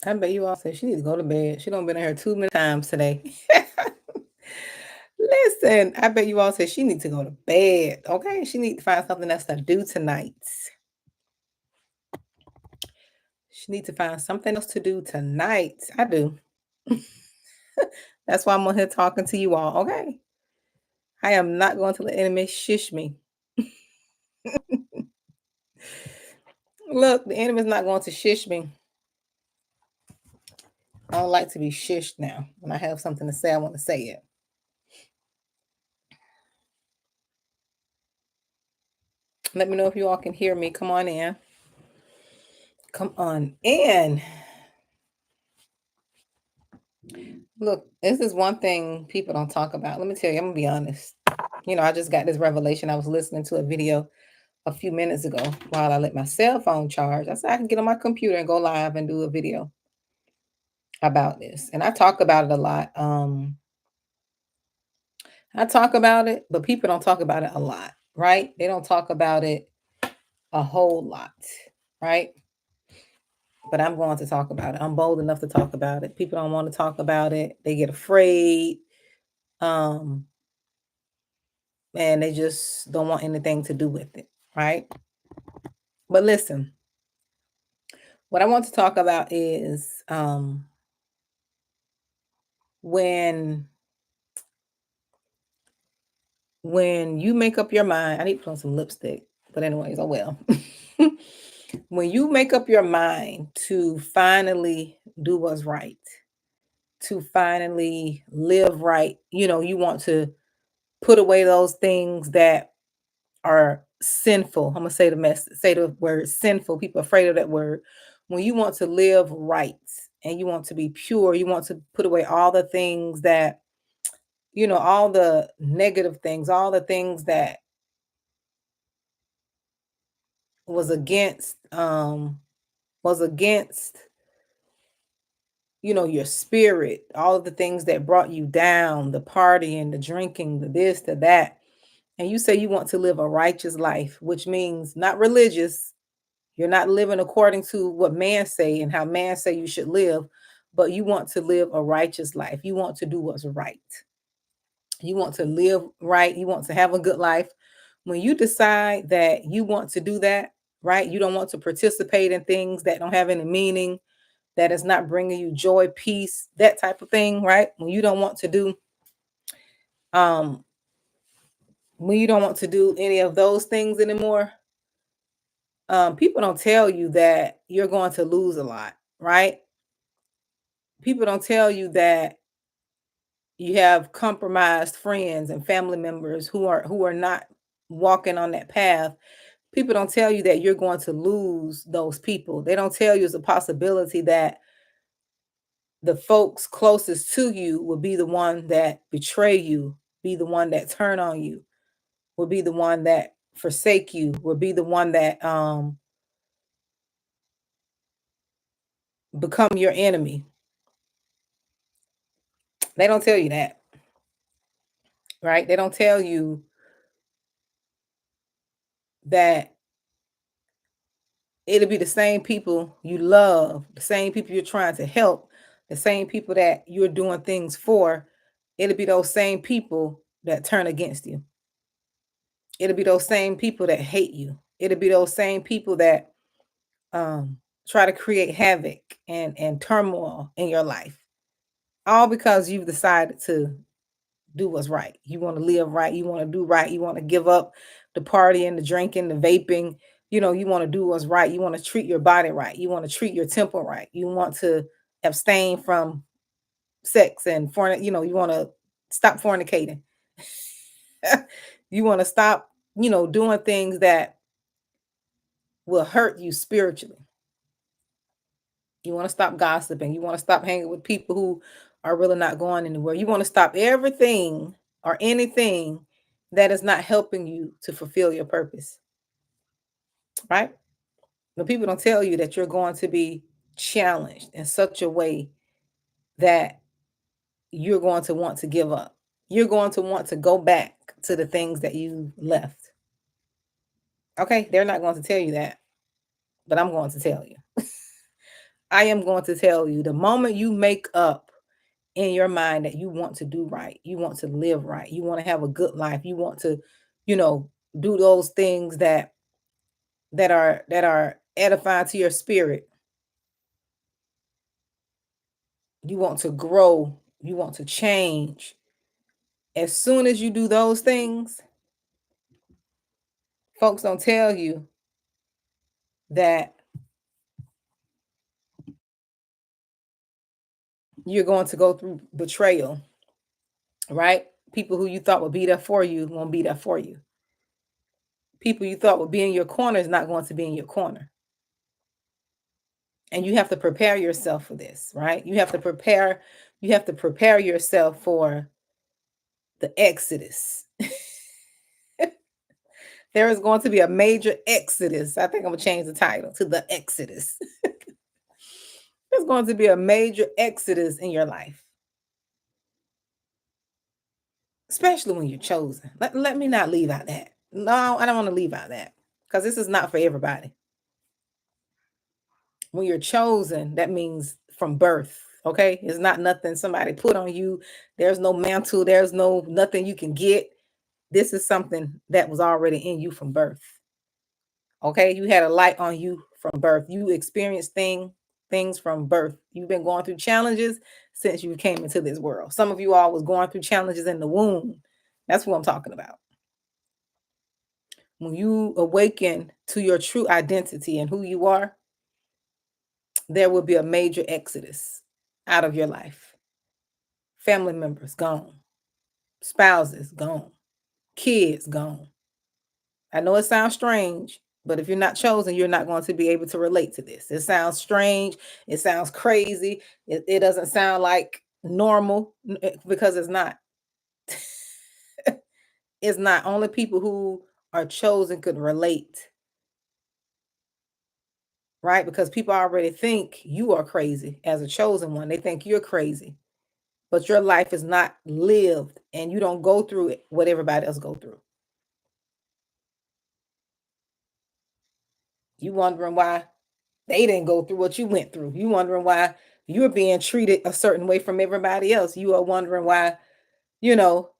I bet you all say she needs to go to bed. She don't been in here too many times today. Listen, I bet you all say she needs to go to bed. Okay, she needs to find something else to do tonight. She needs to find something else to do tonight. I do. That's why I'm on here talking to you all. Okay, I am not going to let enemy shish me. Look, the enemy's not going to shish me. I don't like to be shished now. When I have something to say, I want to say it. Let me know if you all can hear me. Come on in. Come on in. Look, this is one thing people don't talk about. Let me tell you, I'm gonna be honest. I just got this revelation. I was listening to a video a few minutes ago while I let my cell phone charge. I said I can get on my computer and go live and do a video about this. And I talk about it a lot. I talk about it, but people don't talk about it a lot, right? They don't talk about it a whole lot, right? But I'm going to talk about it. I'm bold enough to talk about it. People don't want to talk about it. They get afraid. Um, and they just don't want anything to do with it, right? But listen, what I want to talk about is when you make up your mind. I need to put on some lipstick, but anyways, oh well. When you make up your mind to finally do what's right, to finally live right, you want to put away those things that are sinful. I'm gonna say the word sinful. People are afraid of that word. When you want to live right and you want to be pure, you want to put away all the things that, all the negative things, all the things that was against was against your spirit, all of the things that brought you down, the partying, the drinking, the this, the that. And you say you want to live a righteous life, which means not religious. You're not living according to what man say and how man say you should live, but you want to live a righteous life. You want to do what's right. You want to live right. You want to have a good life. When you decide that you want to do that, right? You don't want to participate in things that don't have any meaning, that is not bringing you joy, peace, that type of thing, right? Um, when you don't want to do any of those things anymore, people don't tell you that you're going to lose a lot, right? People don't tell you that you have compromised friends and family members who are not walking on that path. People don't tell you that you're going to lose those people. They don't tell you it's a possibility that the folks closest to you will be the one that betray you, be the one that turn on you, will be the one that forsake you, will be the one that become your enemy. They don't tell you that, right? They don't tell you that it'll be the same people you love, the same people you're trying to help, the same people that you're doing things for. It'll be those same people that turn against you. It'll be those same people that hate you. It'll be those same people that try to create havoc and turmoil in your life. All because you've decided to do what's right. You want to live right. You want to do right. You want to give up the partying, the drinking, the vaping. You want to do what's right. You want to treat your body right. You want to treat your temple right. You want to abstain from sex and you want to stop fornicating. You want to stop, doing things that will hurt you spiritually. You want to stop gossiping. You want to stop hanging with people who are really not going anywhere. You want to stop everything or anything that is not helping you to fulfill your purpose, right? But people don't tell you that you're going to be challenged in such a way that you're going to want to give up. You're going to want to go back to the things that you left. Okay, they're not going to tell you that, but I'm going to tell you. I am going to tell you, the moment you make up in your mind that you want to do right, you want to live right, you want to have a good life, you want to, you know, do those things that are edifying to your spirit, you want to grow, you want to change. As soon as you do those things, folks don't tell you that you're going to go through betrayal, right? People who you thought would be there for you won't be there for you. People you thought would be in your corner is not going to be in your corner. And you have to prepare yourself for this, right? You have to prepare yourself for the exodus. There is going to be a major exodus. I think I'm gonna change the title to the exodus. There's going to be a major exodus in your life, especially when you're chosen. Let me not leave out that. No, I don't want to leave out that because this is not for everybody. When you're chosen, that means from birth. Okay, it's not nothing somebody put on you. There's no mantle, there's no nothing you can get. This is something that was already in you from birth. Okay, you had a light on you from birth. You experienced things from birth. You've been going through challenges since you came into this world. Some of you all was going through challenges in the womb. That's what I'm talking about. When you awaken to your true identity and who you are, there will be a major exodus out of your life. Family members gone, spouses gone, kids gone. I know it sounds strange, but if you're not chosen, you're not going to be able to relate to this. It sounds strange. It sounds crazy. It doesn't sound like normal because it's not. It's not. Only people who are chosen could relate, right? Because people already think you are crazy as a chosen one. They think you're crazy, but your life is not lived and you don't go through it what everybody else go through. You wondering why they didn't go through what you went through. You wondering why you're being treated a certain way from everybody else. You are wondering why, you know,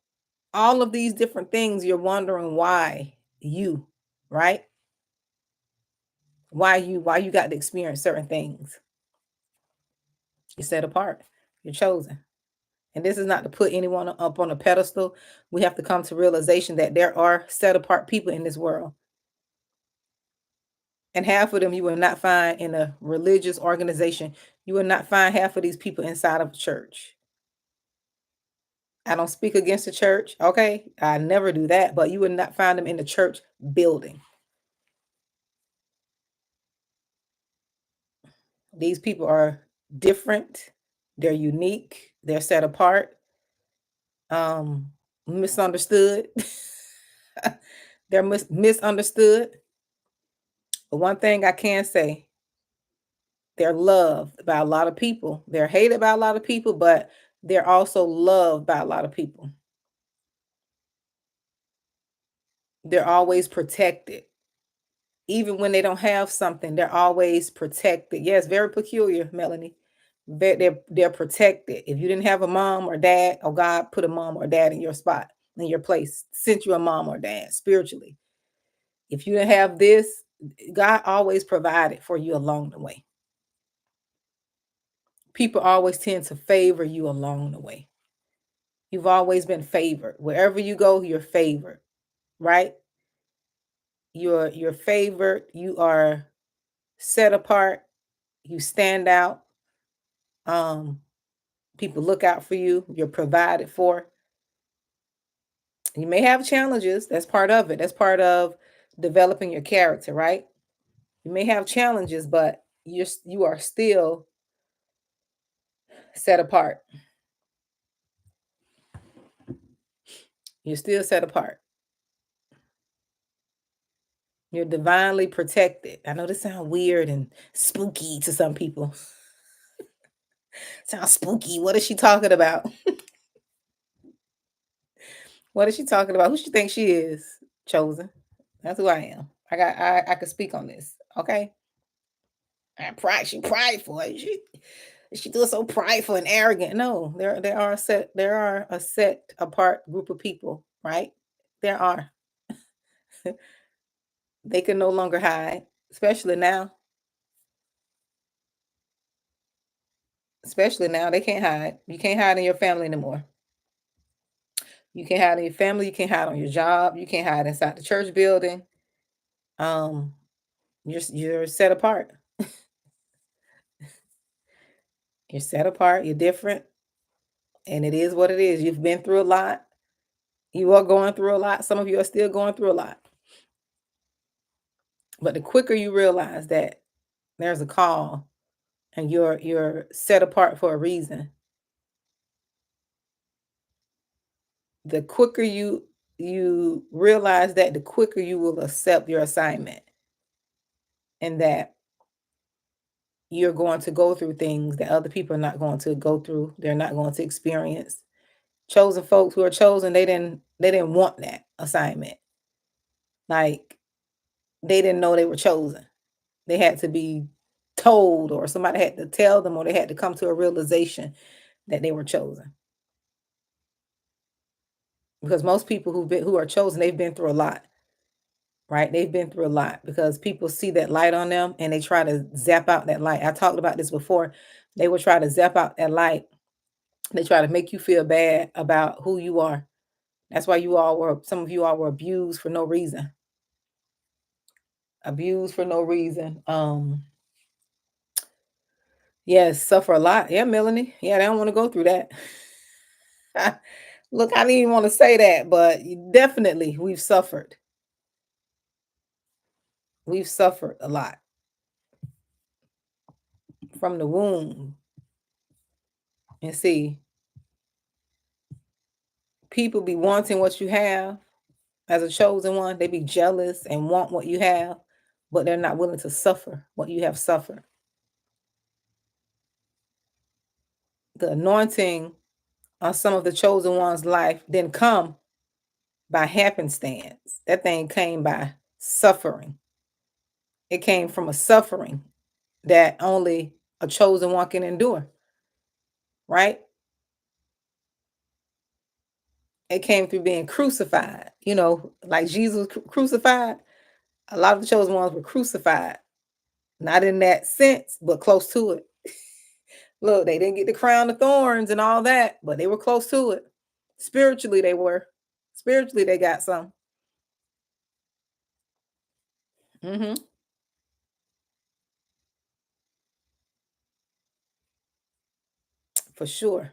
all of these different things, you're wondering why you, right? Why you got to experience certain things. You're set apart. You're chosen. And this is not to put anyone up on a pedestal. We have to come to realization that there are set apart people in this world. And half of them you will not find in a religious organization. You will not find half of these people inside of a church. I don't speak against the church, okay? I never do that, but you would not find them in the church building. These people are different, they're unique, they're set apart, um, misunderstood. They're misunderstood. But one thing I can say, they're loved by a lot of people. They're hated by a lot of people, but they're also loved by a lot of people. They're always protected. Even when they don't have something, they're always protected. Yes, very peculiar, Melanie. They're protected. If you didn't have a mom or dad, or God put a mom or dad in your spot, in your place, sent you a mom or dad spiritually. If you didn't have this, God always provided for you along the way. People always tend to favor you along the way. You've always been favored. Wherever you go, you're favored, right? You're favored. You are set apart. You stand out. Um, People look out for you. You're provided for. You may have challenges. That's part of it. That's part of developing your character, right? You may have challenges, but you are still set apart. You're still set apart. You're divinely protected. I know this sounds weird and spooky to some people. Sounds spooky. What is she talking about? What is she talking about? Who she thinks she is? Chosen. That's who I am. I could speak on this. Okay. She prideful. She feels so prideful and arrogant. No, there are a set apart group of people, right? There are. They can no longer hide, especially now. Especially now, they can't hide. You can't hide in your family anymore. You can't hide in your family. You can't hide on your job. You can't hide inside the church building. Um, you're set apart. You're set apart. You're different, and it is what it is. You've been through a lot. You are going through a lot. Some of you are still going through a lot. But the quicker you realize that there's a call and you're set apart for a reason, the quicker you realize that, the quicker you will accept your assignment, and that you're going to go through things that other people are not going to go through. They're not going to experience. Chosen folks who are chosen, they didn't want that assignment. Like, they didn't know they were chosen. They had to be told, or somebody had to tell them, or they had to come to a realization that they were chosen. Because most people who are chosen, they've been through a lot, right? They've been through a lot, because people see that light on them and they try to zap out that light. I talked about this before. They will try to zap out that light. They try to make you feel bad about who you are. That's why some of you all were abused for no reason. Abused for no reason. Yes, suffer a lot. Yeah, Melanie. Yeah, they don't want to go through that. Look, I didn't even want to say that, but definitely we've suffered. We've suffered a lot from the womb. And see, people be wanting what you have as a chosen one. They be jealous and want what you have, but they're not willing to suffer what you have suffered. The anointing on some of the chosen ones' life didn't come by happenstance. That thing came by suffering. It came from a suffering that only a chosen one can endure, right? It came through being crucified, like Jesus crucified. A lot of the chosen ones were crucified, not in that sense, but close to it. Look, they didn't get the crown of thorns and all that, but they were close to it. Spiritually, they were. Spiritually, they got some. Hmm. For sure.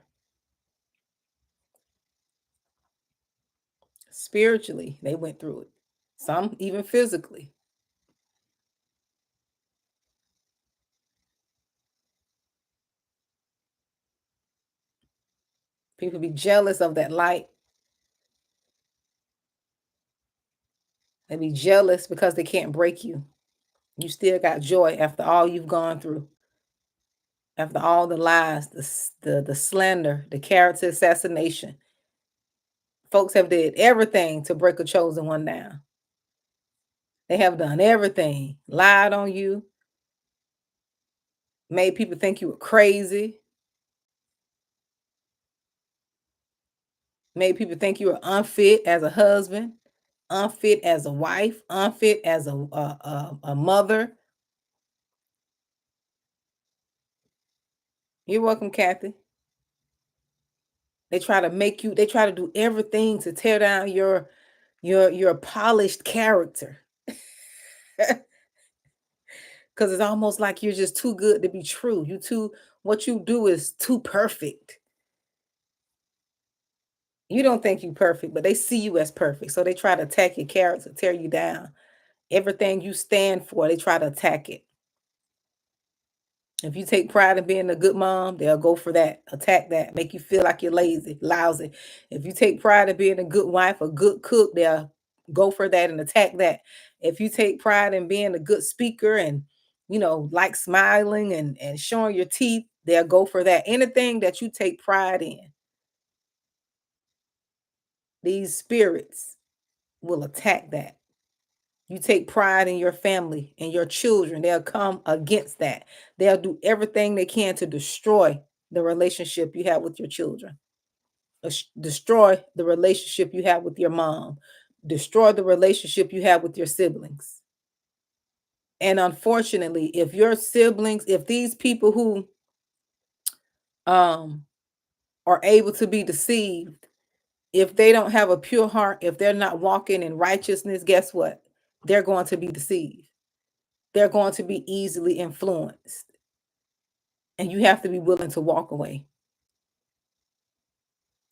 Spiritually, they went through it. Some even physically. People be jealous of that light. They be jealous because they can't break you. You still got joy after all you've gone through, after all the lies, the slander, the character assassination. Folks have did everything to break a chosen one down. They have done everything, lied on you, made people think you were crazy, made people think you were unfit as a husband, unfit as a wife, unfit as a mother. You're welcome, Kathy. They try to do everything to tear down your polished character. Because it's almost like you're just too good to be true. What you do is too perfect. You don't think you perfect, but they see you as perfect. So they try to attack your character, tear you down. Everything you stand for, they try to attack it. If you take pride in being a good mom, they'll go for that, attack that, make you feel like you're lazy, lousy. If you take pride in being a good wife, a good cook, they'll go for that and attack that. If you take pride in being a good speaker and like smiling and showing your teeth, they'll go for that. Anything that you take pride in, these spirits will attack that. You take pride in your family and your children, they'll come against that. They'll do everything they can to destroy the relationship you have with your children, destroy the relationship you have with your mom, destroy the relationship you have with your siblings. And unfortunately, if your siblings, if these people who um are able to be deceived, if they don't have a pure heart, if they're not walking in righteousness, guess what? They're going to be deceived. They're going to be easily influenced. And you have to be willing to walk away.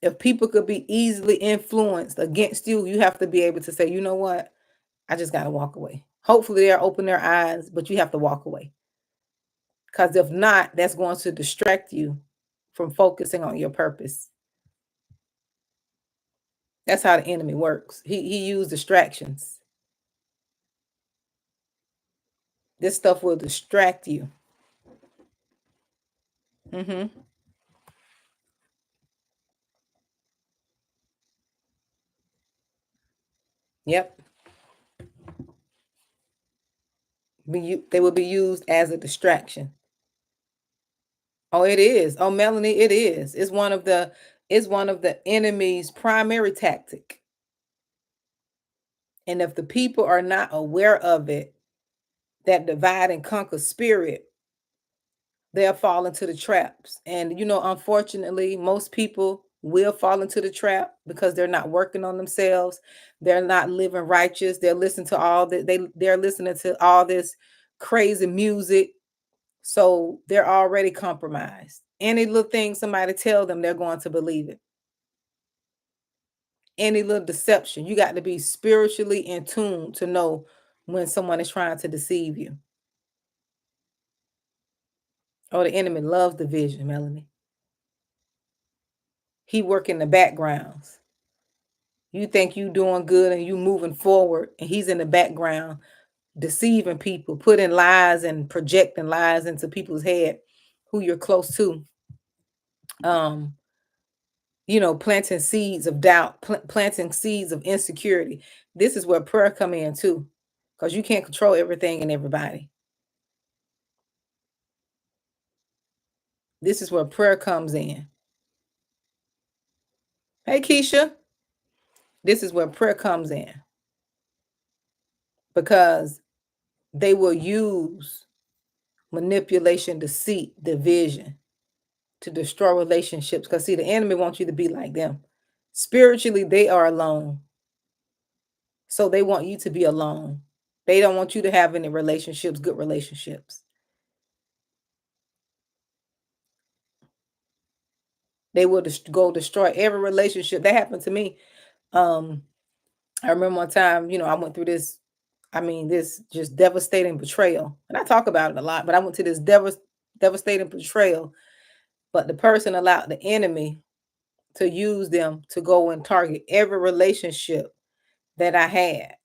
If people could be easily influenced against you, you have to be able to say, you know what? I just got to walk away. Hopefully they'll open their eyes, but you have to walk away. Because if not, that's going to distract you from focusing on your purpose. That's how the enemy works. He used distractions. This stuff will distract you. Mm-hmm. Yep. They will be used as a distraction. Oh, it is. Oh, Melanie, it is. It's one of the enemy's primary tactic. And if the people are not aware of it, that divide and conquer spirit, they'll fall into the traps. And unfortunately, most people will fall into the trap because they're not working on themselves. They're not living righteous. They're listening to all that they're listening to all this crazy music. So they're already compromised. Any little thing somebody tell them, they're going to believe it. Any little deception, you got to be spiritually in tune to know when someone is trying to deceive you. Oh, the enemy loves division, Melanie. He work in the backgrounds. You think you doing good and you moving forward, and he's in the background deceiving people, putting lies and projecting lies into people's head who you're close to. Planting seeds of doubt, planting seeds of insecurity. This is where prayer come in too, because you can't control everything and everybody. This is where prayer comes in. Hey, Keisha. This is where prayer comes in, because they will use manipulation, deceit, division to destroy relationships. Because see, the enemy wants you to be like them. Spiritually, they are alone. So they want you to be alone. They don't want you to have any relationships, good relationships. They will go destroy every relationship. That happened to me. I remember one time, I went through this, this just devastating betrayal. And I talk about it a lot, but I went to this devastating betrayal. But the person allowed the enemy to use them to go and target every relationship that I had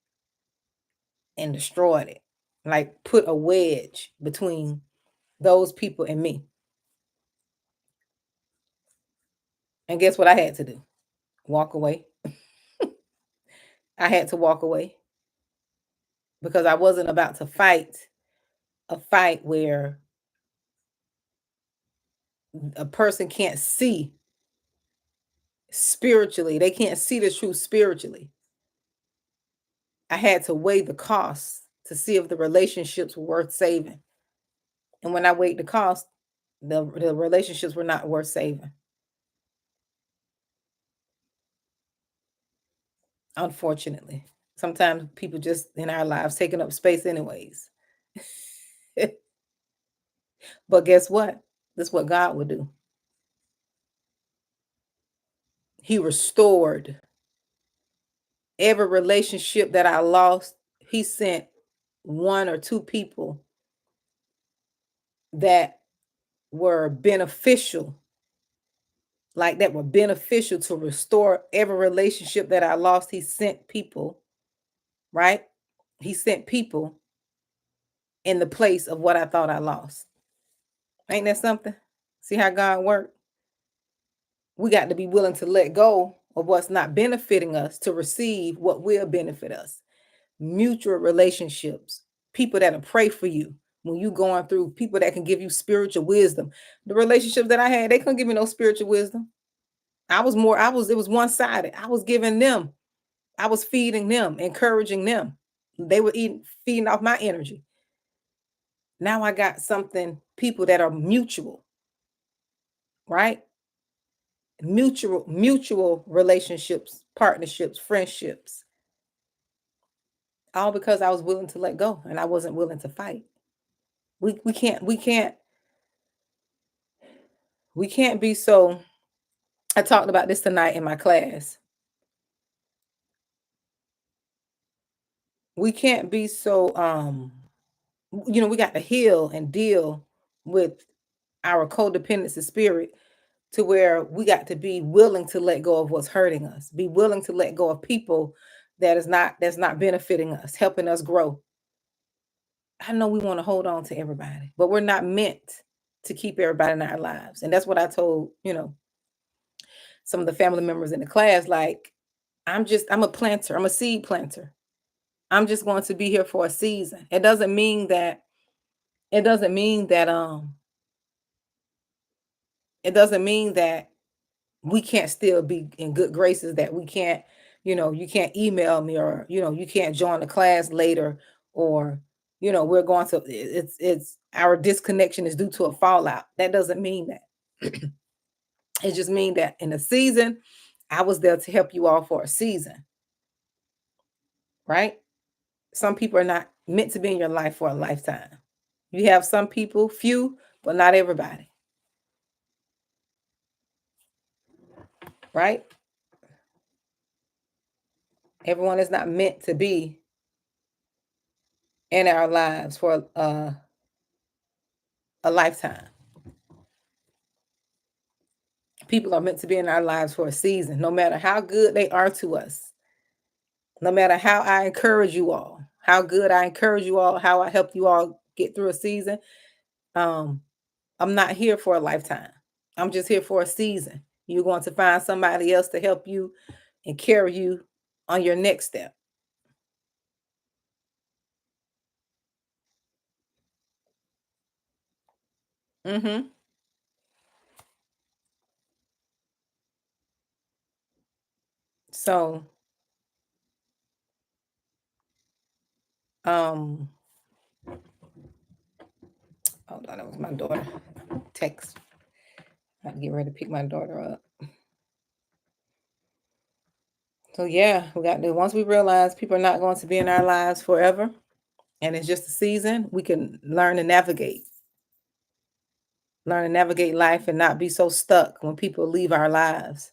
and destroyed it. Like put a wedge between those people and me. And guess what I had to do? Walk away. I had to walk away because I wasn't about to fight a fight where a person can't see spiritually. They can't see the truth spiritually. I had to weigh the costs to see if the relationships were worth saving. And when I weighed the cost, the relationships were not worth saving. Unfortunately. Sometimes people just in our lives taking up space anyways. But guess what? That's what God would do. He restored every relationship that I lost. He sent one or two people that were beneficial, to restore every relationship that I lost. He sent people, right? He sent people in the place of what I thought I lost. Ain't that something? See how God worked? We got to be willing to let go of what's not benefiting us to receive what will benefit us. mutual relationships, people that'll pray for you when you going through, people that can give you spiritual wisdom. The relationships that I had, they couldn't give me no spiritual wisdom. It was one-sided. I was giving them, I was feeding them, encouraging them. They were feeding off my energy. Now I got something, people that are mutual, right? Mutual relationships, partnerships, friendships, all because I was willing to let go and I wasn't willing to fight. We can't be so. I talked about this tonight in my class. We can't be so we got to heal and deal with our codependency spirit, to where we got to be willing to let go of what's hurting us, be willing to let go of people that's not benefiting us, helping us grow. I know we want to hold on to everybody, but we're not meant to keep everybody in our lives. And that's what I told, some of the family members in the class. Like, I'm a planter, I'm a seed planter. I'm just going to be here for a season. It doesn't mean that it doesn't mean that we can't still be in good graces, that we can't, you can't email me, or you can't join the class later, or we're going to, it's our disconnection is due to a fallout. That doesn't mean that. It just means that in a season, I was there to help you all for a season, right? Some people are not meant to be in your life for a lifetime. You have some people, few, but not everybody, right? Everyone is not meant to be in our lives for a lifetime. People are meant to be in our lives for a season, no matter how good they are to us, no matter how I encourage you all, how good I encourage you all, how I help you all get through a season. Um, I'm not here for a lifetime. I'm just here for a season. You're going to find somebody else to help you and carry you on your next step. Mm-hmm. So, um, hold on, that was my daughter. Text. I'm getting ready to pick my daughter up. So yeah, we got to, once we realize people are not going to be in our lives forever, and it's just a season, we can learn to navigate life and not be so stuck when people leave our lives,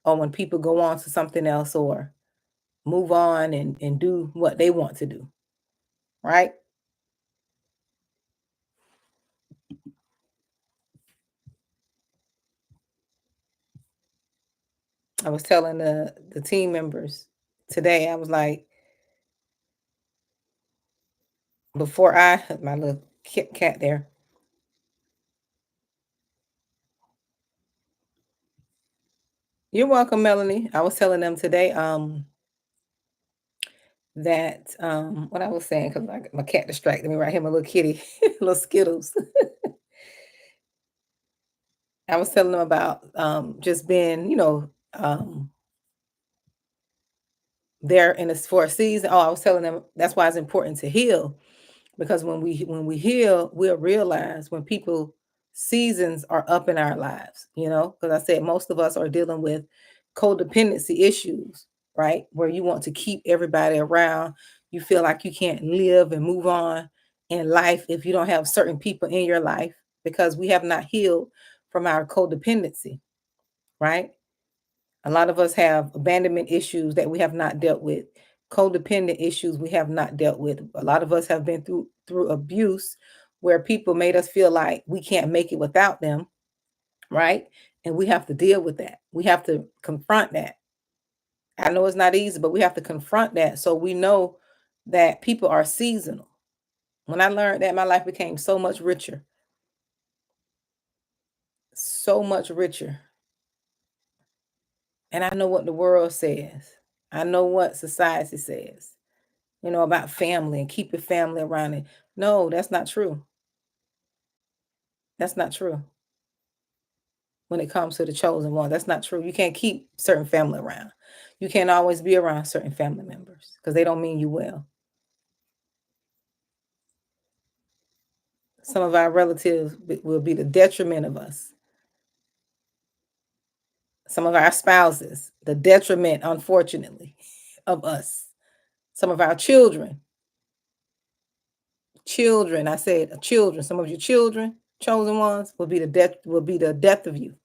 or when people go on to something else, or move on and do what they want to do, right? I was telling the team members today, I was like, before I, my little cat there, you're welcome, Melanie. I was telling them today, that what I was saying, because my cat distracted me right here, my little kitty, little Skittles. I was telling them about just being, there in this for a season. Oh, I was telling them that's why it's important to heal, because when we heal, we'll realize when people seasons are up in our lives, because I said most of us are dealing with codependency issues, right? Where you want to keep everybody around. You feel like you can't live and move on in life if you don't have certain people in your life, because we have not healed from our codependency, right? A lot of us have abandonment issues that we have not dealt with, codependent issues we have not dealt with. A lot of us have been through abuse, where people made us feel like we can't make it without them, right? And we have to deal with that. We have to confront that. I know it's not easy, but we have to confront that, so we know that people are seasonal. When I learned that, my life became so much richer, so much richer. And I know what the world says. I know what society says. about family and keep your family around it. No, that's not true. That's not true when it comes to the chosen one. That's not true. You can't keep certain family around. You can't always be around certain family members because they don't mean you well. Some of our relatives will be the detriment of us. Some of our spouses, the detriment, unfortunately, of us. Some of our children, I said children, some of your children, chosen ones, will be the death of you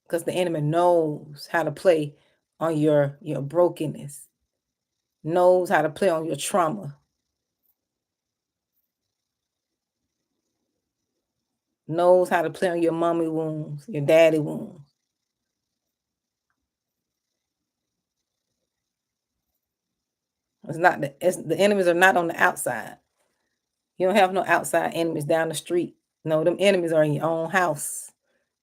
because the enemy knows how to play on your brokenness, knows how to play on your trauma, knows how to play on your mommy wounds, your daddy wounds. The enemies are not on the outside. You don't have no outside enemies down the street. No, them enemies are in your own house,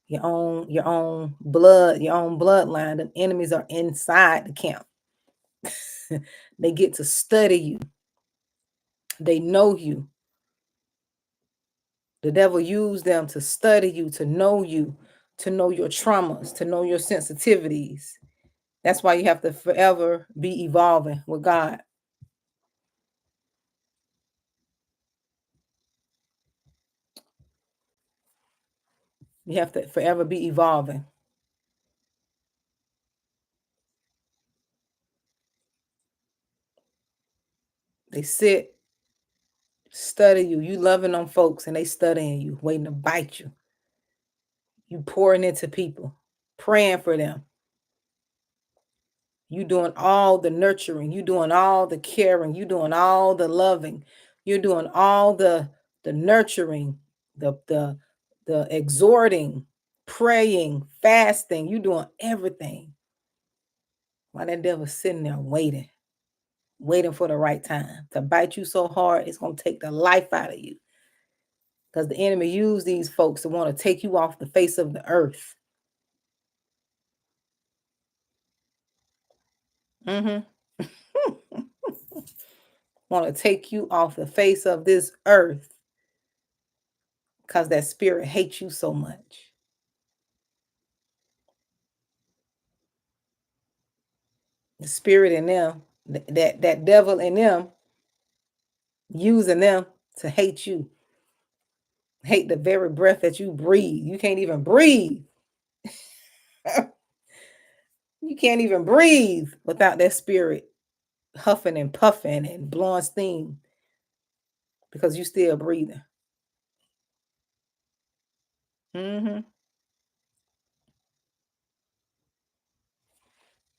your own blood, your own bloodline. Them enemies are inside the camp. They get to study you. They know you. The devil used them to study you, to know your traumas, to know your sensitivities. That's why you have to forever be evolving with God. You have to forever be evolving. They sit, study you. You loving on folks and they studying you, waiting to bite you. You pouring into people, praying for them. You doing all the nurturing, you doing all the caring, you doing all the loving, you're doing all the nurturing, the exhorting, praying, fasting, you doing everything. While that devil's sitting there waiting for the right time to bite you so hard it's gonna take the life out of you. Because the enemy used these folks to want to take you off the face of the earth. Mm-hmm. Want to take you off the face of this earth because that spirit hates you so much. The spirit in them, that devil in them, using them to hate you, hate the very breath that you breathe. You can't even breathe. You can't even breathe without that spirit huffing and puffing and blowing steam because you still breathing. Hmm.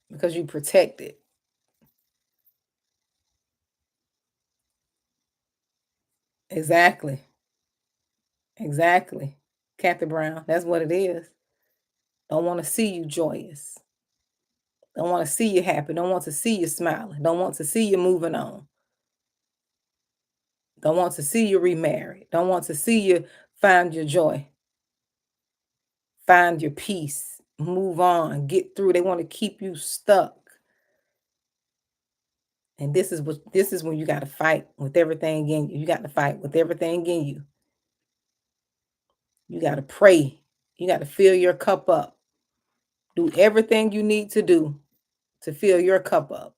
Because you protected. Exactly. Exactly. Kathy Brown. That's what it is. Don't want to see you joyous. Don't want to see you happy. Don't want to see you smiling. Don't want to see you moving on. Don't want to see you remarried. Don't want to see you find your joy, find your peace, move on, get through. They want to keep you stuck. And this is when you got to fight with everything in you. You got to fight with everything in you. You got to pray. You got to fill your cup up. Do everything you need to do to fill your cup up.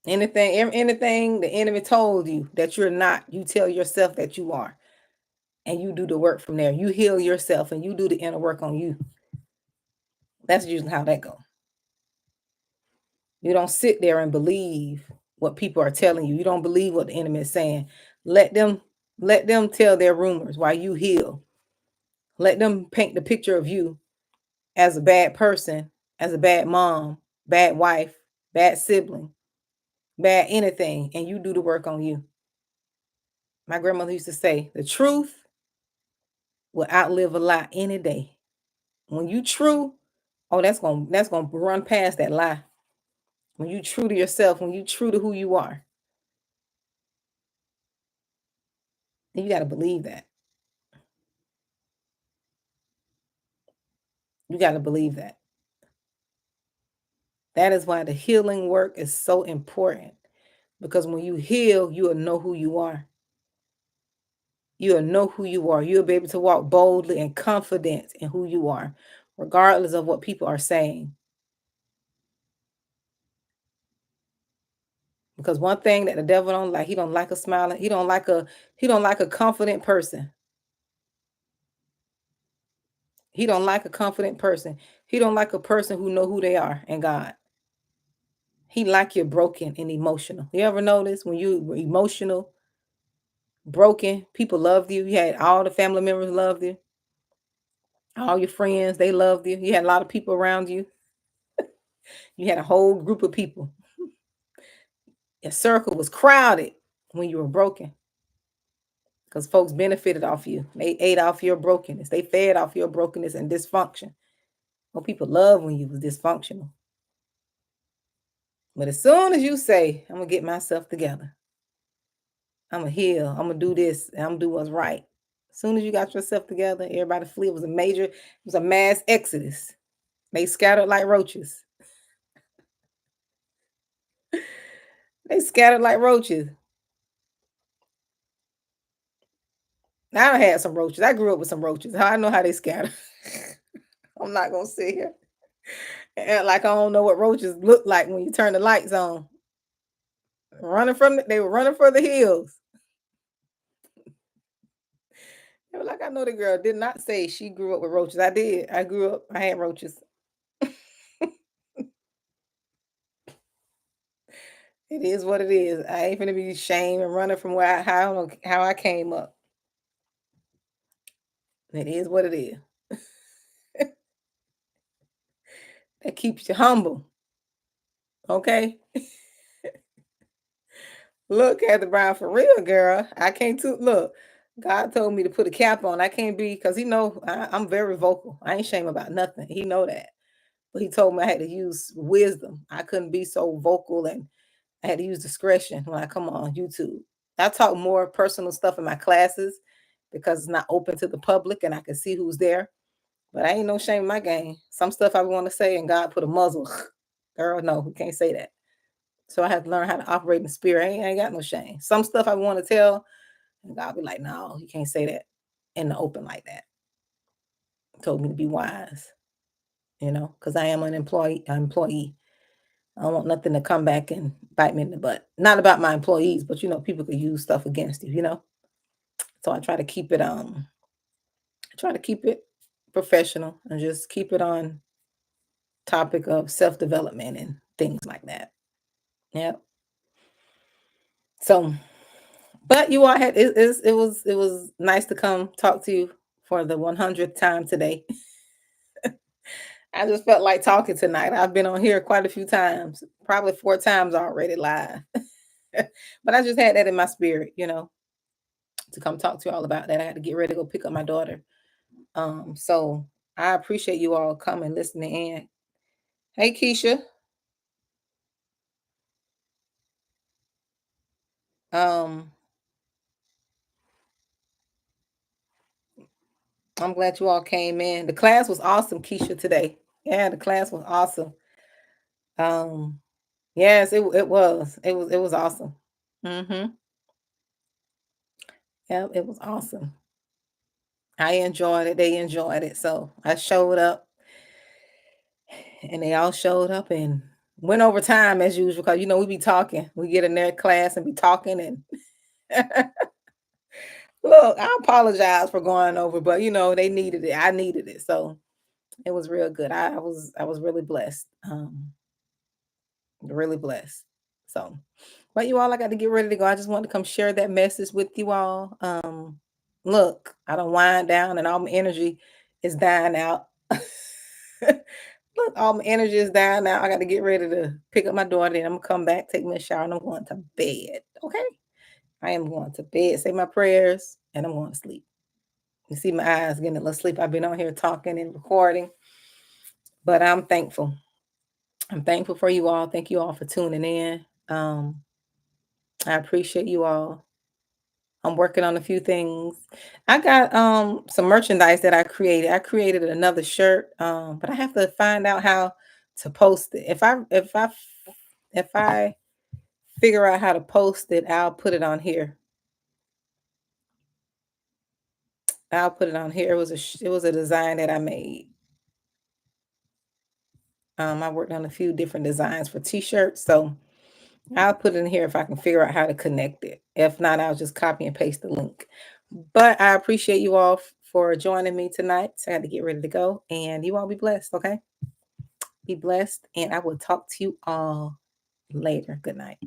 Anything the enemy told you that you're not, you tell yourself that you are. And you do the work from there. You heal yourself and you do the inner work on you. That's usually how that goes. You don't sit there and believe what people are telling you. You don't believe what the enemy is saying. Let them let them tell their rumors while you heal. Let them paint the picture of you as a bad person, as a bad mom, bad wife, bad sibling, bad anything, and you do the work on you. My grandmother used to say, the truth will outlive a lie any day. When you true, oh, that's gonna run past that lie. When you true to yourself, when you true to who you are, and you got to believe that. You got to believe that. That is why the healing work is so important, because when you heal, you'll know who you are. You'll know who you are. You'll be able to walk boldly and confident in who you are, regardless of what people are saying. Because one thing that the devil don't like, he don't like a smiling, he don't like a confident person. He don't like a confident person. He don't like a person who know who they are in God. He like you're broken and emotional. You ever notice when you were emotional, broken, people loved you. You had all the family members loved you. All your friends, they loved you. You had a lot of people around you. You had a whole group of people. Your circle was crowded when you were broken, because folks benefited off you. They ate off your brokenness. They fed off your brokenness and dysfunction. Well, people love when you was dysfunctional. But as soon as you say, I'm going to get myself together, I'm going to heal, I'm going to do this, and I'm going to do what's right. As soon as you got yourself together, everybody flee. It was a mass exodus. They scattered like roaches. They scattered like roaches. I done had some roaches. I grew up with some roaches. I know how they scatter. I'm not going to sit here and act like I don't know what roaches look like when you turn the lights on. They were running for the hills. They were like, I know the girl did not say she grew up with roaches. I did. I grew up, I had roaches. It is what it is. I ain't finna be ashamed and running from how I came up. It is what it is. That keeps you humble. Okay? Look, Kathy Brown, for real, girl. I can't look. God told me to put a cap on. I can't be, because I'm very vocal. I ain't shame about nothing. He know that. But he told me I had to use wisdom. I couldn't be so vocal, and I had to use discretion when I come on YouTube. I talk more personal stuff in my classes because it's not open to the public and I can see who's there. But I ain't no shame in my game. Some stuff I want to say and God put a muzzle. Girl, no, we can't say that. So I have to learn how to operate in the spirit. I ain't got no shame. Some stuff I want to tell, and God be like, no, you can't say that in the open like that. He told me to be wise, because I am an employee. I don't want nothing to come back and bite me in the butt. Not about my employees, but people could use stuff against you. So I try to keep it professional and just keep it on topic of self-development and things like that. Yeah. So, but you all had it was nice to come talk to you for the 100th time today. I just felt like talking tonight. I've been on here quite a few times, probably 4 times already live. But I just had that in my spirit, to come talk to you all about that. I had to get ready to go pick up my daughter. So I appreciate you all coming, listening in. Hey, Keisha. Um, I'm glad you all came in. The class was awesome, Keisha, today. Yeah, the class was awesome. Um, yes, it was. It was awesome. Mm-hmm. Yeah, it was awesome. I enjoyed it. They enjoyed it. So I showed up and they all showed up and went over time as usual, because we be talking. We get in their class and be talking and look, I apologize for going over, but they needed it. I needed it. So it was real good. I was really blessed. Really blessed. So, but you all, I got to get ready to go. I just wanted to come share that message with you all. Look, I don't wind down and all my energy is dying out. Look, all my energy is down now. I got to get ready to pick up my daughter and I'm gonna come back, take me a shower, and I'm going to bed. Okay. I am going to bed, say my prayers, and I'm going to sleep. You see my eyes getting a little sleep. I've been on here talking and recording, but I'm thankful. I'm thankful for you all. Thank you all for tuning in. I appreciate you all. I'm working on a few things. I got some merchandise that I created. I created another shirt, but I have to find out how to post it. If I figure out how to post it, I'll put it on here. I'll put it on here. It was a design that I made. I worked on a few different designs for t-shirts, so I'll put it in here if I can figure out how to connect it. If not, I'll just copy and paste the link. But I appreciate you all for joining me tonight. So I had to get ready to go, and you all be blessed. Okay, be blessed, and I will talk to you all later. Good night.